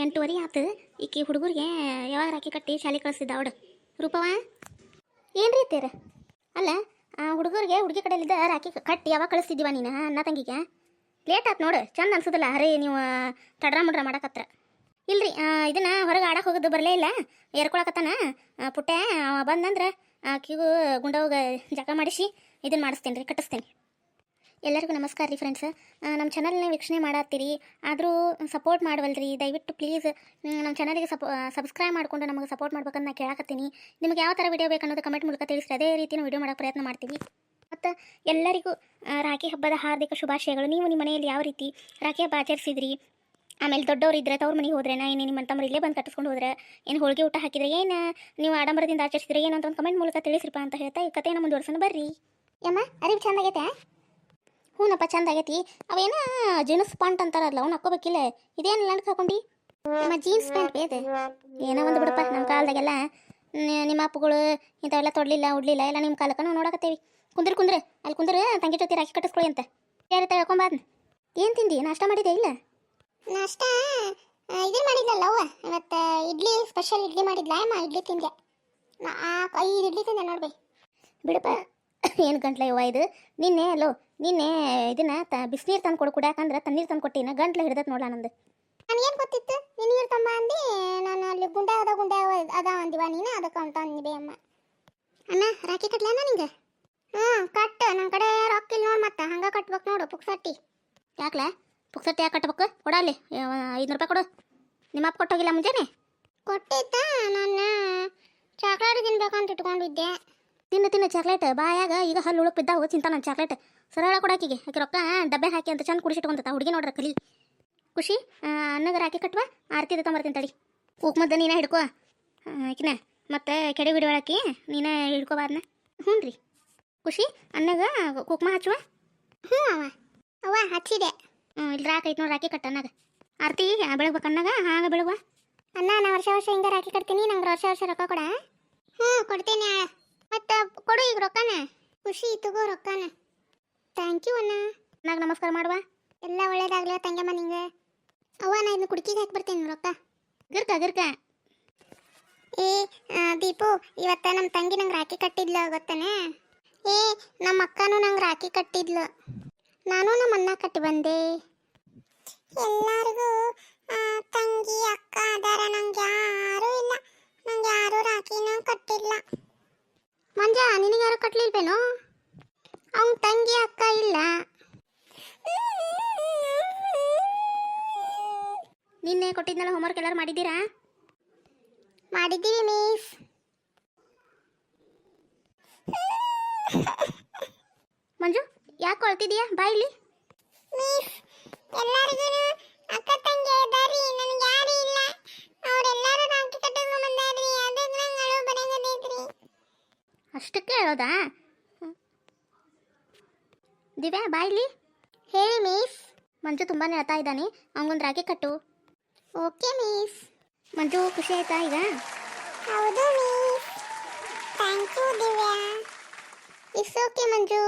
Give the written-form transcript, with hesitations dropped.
8:30 ಆತು. ಈಕಿ ಹುಡುಗರಿಗೆ ಯಾವಾಗ ರಾಖಿ ಕಟ್ಟಿ ಶಾಲೆ ಕಳಿಸಿದ್ದ ಅವಡು ರೂಪವ ಏನ್ರಿ ಅತ್ತೀರ? ಅಲ್ಲ ಆ ಹುಡುಗರಿಗೆ ಹುಡುಗಿ ಕಡೆಯಲ್ಲಿದ್ದ ರಾಖಿ ಕಟ್ಟಿ ಯಾವಾಗ ಕಳಿಸ್ತಿದ್ದೀವ ನೀನು ಅಣ್ಣ ತಂಗಿಗೆ? ಲೇಟ್ ಆಯ್ತು ನೋಡು, ಚಂದ ಅನ್ಸೋದಿಲ್ಲ. ಹರೇ ನೀವು ತಡ್ರ ಮುಡ್ರ ಮಾಡಕತ್ರ ಇಲ್ರಿ. ಇದನ್ನ ಹೊರಗೆ ಆಡಕ್ಕೆ ಹೋಗೋದು ಬರಲೇ ಇಲ್ಲ, ಏರ್ಕೊಳಕತ್ತಾನ ಪುಟ್ಟೆ. ಬಂದಂದ್ರೆ ಆಕಿಗೂ ಗುಂಡವಾಗ ಜಕ ಮಾಡಿಸಿ ಇದನ್ನು ಮಾಡಿಸ್ತೇನೆ ರೀ, ಕಟ್ಟಿಸ್ತೇನೆ. ಎಲ್ಲರಿಗೂ ನಮಸ್ಕಾರ ರೀ ಫ್ರೆಂಡ್ಸ್. ನಮ್ಮ ಚಾನಲ್ನ ವೀಕ್ಷಣೆ ಮಾಡತ್ತೀರಿ, ಆದರೂ ಸಪೋರ್ಟ್ ಮಾಡವಲ್ರಿ. ದಯವಿಟ್ಟು ಪ್ಲೀಸ್ ನಮ್ಮ ಚಾನಲ್ಗೆ ಸಬ್ಸ್ಕ್ರೈಬ್ ಮಾಡಿಕೊಂಡು ನಮಗೆ ಸಪೋರ್ಟ್ ಮಾಡ್ಬೇಕಂತ ನಾನು ಕೇಳಕತ್ತೀನಿ. ನಿಮಗೆ ಯಾವ ಥರ ವಿಡಿಯೋ ಬೇಕು ಅನ್ನೋದು ಕಮೆಂಟ್ ಮೂಲಕ ತಿಳಿಸ್ರಿ, ಅದೇ ರೀತಿ ನಾವು ವಿಡಿಯೋ ಮಾಡೋಕ್ಕೆ ಪ್ರಯತ್ನ ಮಾಡ್ತೀವಿ. ಮತ್ತು ಎಲ್ಲರಿಗೂ ರಾಖಿ ಹಬ್ಬದ ಹಾರ್ದಿಕ ಶುಭಾಶಯಗಳು. ನೀವು ನಿಮ್ಮ ಮನೆಯಲ್ಲಿ ಯಾವ ರೀತಿ ರಾಖಿ ಹಬ್ಬ ಆಚರಿಸಿದ್ರಿ? ಆಮೇಲೆ ದೊಡ್ಡವ್ರು ಇದ್ದರೆ ತವ್ರ ಮನೆಗೆ ಹೋದ್ರೇನ, ಏನು ನಿಮ್ಮ ತಮ್ಮರು ಇಲ್ಲೇ ಬಂದು ಕಟ್ಟಿಸ್ಕೊಂಡು ಹೋದ್ರೆ, ಏನು ಹೋಳಿಗೆ ಊಟ ಹಾಕಿದ್ರೆ, ಏನು ನೀವು ಆಡಂಬರದಿಂದ ಆಚರಿಸಿದ್ರೆ ಏನು ಅಂತ ಒಂದು ಕಮೆಂಟ್ ಮೂಲಕ ತಿಳಿಸ್ರಿಪ್ಪ ಅಂತ ಹೇಳ್ತಾ ಈ ಕಥೆಯನ್ನು ಮುಂದುವರ್ಸೋಣ ಬರ್ರಿ. ಯಮ್ಮ ಅರಿವು ಚಂದ ಆಗೈತೆ? ಹ್ಞೂನಪ್ಪ ಚಂದ ಆಗೈತಿ. ಅವೇನ ಜೀನ್ಸ್ ಪ್ಯಾಂಟ್ ಅಂತಾರಲ್ಲ ಅವ್ನು ಹಾಕೋಬೇಕಿಲ್ಲ, ಇದೇನು ಲಂಡ್ ಹಾಕೊಂಡು ನಿಮ್ಮ ಜೀನ್ಸ್ ಪ್ಯಾಂಟ್ ಬೇದೆ ಏನೋ ಒಂದು ಬಿಡಪ್ಪ. ನಮ್ಮ ಕಾಲದಾಗೆಲ್ಲ ನಿಮ್ಮ ಅಪ್ಪಗಳು ಇಂಥವೆಲ್ಲ ತೊಡಲಿಲ್ಲ ಉಡ್ಲಿಲ್ಲ, ಎಲ್ಲ ನಿಮ್ಮ ಕಾಲಕ್ಕೆ ನಾವು ನೋಡಕತ್ತೇವಿ. ಕುಂದ್ರೆ ಅಲ್ಲಿ ಕುಂದ್ರೆ ತಂಗಿ ಜೊತೆ ರಾಖಿ ಕಟ್ಟಿಸ್ಕೊಳ್ಳಿ ಅಂತ ಯಾರು ಹೇಳ್ಕೊಂಬಾದ್ನ. ಏನು ತಿಂದಿ? ನಾಷ್ಟ ಮಾಡಿದೆ ಇಲ್ಲ? ನಾಷ್ಟ ಇದು ಮಾಡಿದ್ಲಲ್ಲ ಅವ್ವ, ಇವತ್ತು ಇಡ್ಲಿ ಸ್ಪೆಷಲ್ ಇಡ್ಲಿ ಮಾಡಿದ್ಲ ಅಮ್ಮ, ಇಡ್ಲಿ ತಿಂದೆ. 5 ಇಡ್ಲಿ ತಿಂದೆ ನೋಡ್ಬಿ. ಬಿಡಪ್ಪ ಏನು ಗಂಟ್ಲ ಇವ ಇದು. ನಿನ್ನೆ ಇದನ್ನ ಬಿಸಿನೀರು ತಂದು ಕೊಡು ಕುಡಿಯಾಕಂದ್ರೆ ತಣ್ಣೀರು ತಂದು ಕೊಟ್ಟಿನ ಗಂಟ್ಲ ಹಿಡ್ದತ್ ನೋಡ ನಂದು. ನಾನು ಏನು ಗೊತ್ತಿತ್ತು ನೀರು ತಂಬ ಅಂದು, ನಾನು ಅಲ್ಲಿ ಗುಂಡೆ ಅದ ಅಂದಿವ ನೀನು, ಅದಕ್ಕೆ ಅಂತ ಅಂದಿದೆ ಅಮ್ಮ. ಅಣ್ಣ ರಾಖಿ ಕಟ್ಲೇನ ನಿಂಗೆ? ಕಟ್ಟು, ನನ್ನ ಕಡೆ ರೊಕ್ಕ ಇಲ್ಲ ನೋಡಿ, ಮತ್ತೆ ಹಂಗೆ ಕಟ್ಬೇಕು ನೋಡು ಪುಕ್ಸಟ್ಟಿ. ಯಾಕ್ಲೆ ಪುಕ್ಸಟ್ಟಿ ಯಾಕೆ ಕಟ್ಬೇಕು? ಕೊಡಲ್ಲಿ 500 ರೂಪಾಯಿ ಕೊಡು. ನಿಮ್ಮ ಅಪ್ಪ ಕೊಟ್ಟೋಗಿಲ್ಲ ಮುಂಜಾನೆ? ಕೊಟ್ಟಿದ್ದ, ನಾನು ಚಾಕ್ಲೇಟ್ ತಿನ್ಬೇಕಂತ ಇಟ್ಕೊಂಡಿದ್ದೆ. ತಿನ್ನು ಚಾಕ್ಲೇಟ್ ಬಾಯಾಗ ಈಗ ಹಲ್ಲು ಉಳುಕ್ ಬಿದ್ದಾವು, ಚಿಂತ ನನ್ನ ಚಾಕ್ಲೇಟ್ ಸರಳ ಕೊಡಾಕಿಗೆ. ಆಕೆ ರೊಕ್ಕ ಡಬ್ಬೆ ಹಾಕಿ ಅಂತ ಚಂದ ಕುಡಿಸಿಟ್ಕೊಂತ ಹುಡುಗಿ ನೋಡ್ರ ಕಲಿ ಖುಷಿ. ಅನ್ನಗೆ ರಾಖಿ ಕಟ್ವ, ಆರತಿ ತೊಂಬರ್ತೀನಿ ತಡಿ. ಕುಕ್ಮದ್ದ ನೀನೇ ಹಿಡ್ಕೋ ಆಕಿನ, ಮತ್ತು ಕೆಡೆ ಬಿಡುವಳಾಕಿ ನೀನೇ ಹಿಡ್ಕೋಬಾರ್ನ. ಹ್ಞೂ ರೀ ಖುಷಿ, ಅನ್ನಗ ಕುಕ್ಮ ಹಚ್ಚುವ. ಹ್ಞೂ ಅವ್ವ ಹಚ್ಚಿದೆ. ಇಲ್ಲಿ ರಾಕೈತೆ ನೋಡಿ, ರಾಖಿ ಕಟ್ಟ ಅನ್ನಗ ಆರತಿ ಬೆಳಗ್ಬೇಕು ಅನ್ನಗ ಹಾಗೆ ಬೆಳಗುವ. ಅಣ್ಣ ನಾ ವರ್ಷ ಹಿಂಗೆ ರಾಖಿ ಕಟ್ತೀನಿ, ನಂಗೆ ವರ್ಷ ರೊಕ್ಕ ಕೊಡ. ಹ್ಞೂ ಕೊಡ್ತೀನಿ. ಮತ್ತು ಕೊಡು ಈಗ ರೊಕ್ಕನ. ಖುಷಿ ತಗೋ ರೊಕ್ಕನ. ಥ್ಯಾಂಕ್ ಯು ಅಣ್ಣ. ನಾಗ ನಮಸ್ಕಾರ ಮಾಡುವ. ಎಲ್ಲ ಒಳ್ಳೇದಾಗ್ಲಿ ತಂಗಮ್ಮ ನಿಂಗೆ. ಅವ್ವ ನಾ ಇನ್ನು ಕುಡ್ಕಿಗೆ ಹಾಕಿ ಬರ್ತೀನಿ ರೊಕ್ಕ. ಗಿರ್ಕ ಏ ದೀಪು, ಇವತ್ತ ನಮ್ಮ ತಂಗಿ ನಂಗೆ ರಾಖಿ ಕಟ್ಟಿದ್ಲು ಗೊತ್ತಾನೆ? ನಮ್ಮ ಅಕ್ಕನೂ ನಂಗೆ ರಾಖಿ ಕಟ್ಟಿದ್ಲು, ನಾನು ನಮ್ಮ ಅಣ್ಣ ಕಟ್ಟಿ ಬಂದೆ. ಎಲ್ಲರಿಗೂ ತಂಗಿ ಅಕ್ಕ ಅದಾರ, ನಂಗೆ ಯಾರೂ ಇಲ್ಲ, ನಂಗೆ ಯಾರೂ ರಾಖಿನ ಕಟ್ಟಿಲ್ಲ. ಮಂಜ ನಿನಗೆ ಯಾರು ಕಟ್ಲಿಲ್ವೇನೋ? ಅವ್ನ ತಂಗಿ ಅಕ್ಕ ಇಲ್ಲ. ನಿನ್ನೆ ಕೊಟ್ಟಿದ್ನಲ್ಲ ಹೋಮ್ವರ್ಕ್ ಎಲ್ಲರೂ ಮಾಡಿದ್ದೀರಾ? ಮಾಡಿದ್ದೀವಿ ಮಿಸ್. ಮಂಜು ಯಾಕೆ ಕೊಳ್ತಿದೀಯಾ? ಬಾಯಿಲಿ ಮಿಸ್ ಎಲ್ಲರಿಗೂ ಅಕ್ಕ ತಂಗಿ ಇದಾರಿ, ನನಗೆ ಯಾರು ಇಲ್ಲ, ಅವರೆಲ್ಲರೂ ರಾಖಿ ಕಟ್ಟೋದು ಬಂದಾರಿ, ಅದಕ್ಕೆ ನಂಗೆ ಅಳು ಬರಂಗದೈತ್ರಿ. ಅಷ್ಟಕ್ಕೆ ಹೇಳೋದಾ? ದಿವ್ಯಾ ಬಾಯಿಲಿ ಹೇಳಿ ಮಿಸ್. ಮಂಜು ತುಂಬಾ ಹೇಳ್ತಾ ಇದ್ದಾನೆ, ಅವನಿಗೊಂದು ರಾಖಿ ಕಟ್ಟು. Okay miss. ಮಂಜು ಖುಷಿ ಆಯ್ತಾ ಈಗ? ಹೌದು miss. Thank you Divya. It's okay Manju.